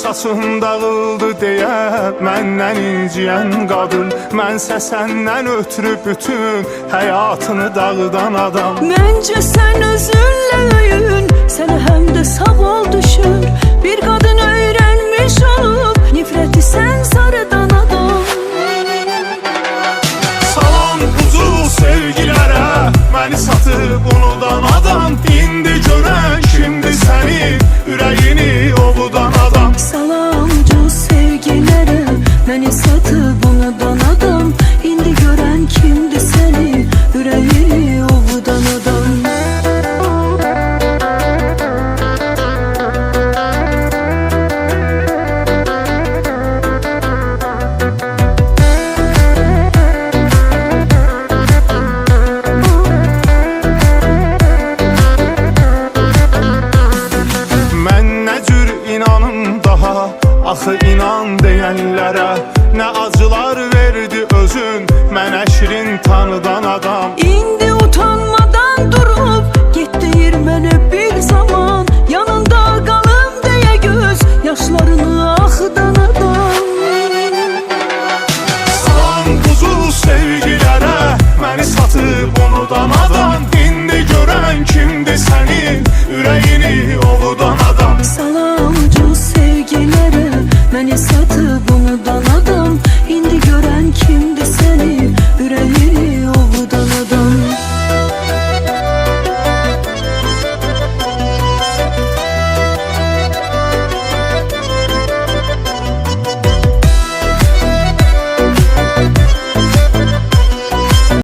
saçın dağıldı deyə məndən inciyən qadın, mənsə səndən ötürü bütün həyatını dağıdan adam. Məncə sən özünlə öyün, sənə həm də savol düşür. Bir qadın öyrənmiş olub, nifrəti sən sarıdan adam. Salam ucuz sevgilərə, məni satıb unudan adam. İndi görən kimdir səni, ürəyini ovudan adam. Salam ucuz sevgilərə, məni satıb unudan adam. İndi görən kimdir səni, ürəyini ovudan adam. Axı inan deyənlərə, nə acılar verdi özün mənə şirin tanıdan adam. İndi utanmadan durub get deyir mənə bir zaman, yanında qalım deyə göz yaşlarını axıdan adam. Salam ucuz sevgilərə, məni satıb unudan adam. İndi görən kimdir səni, ürəyi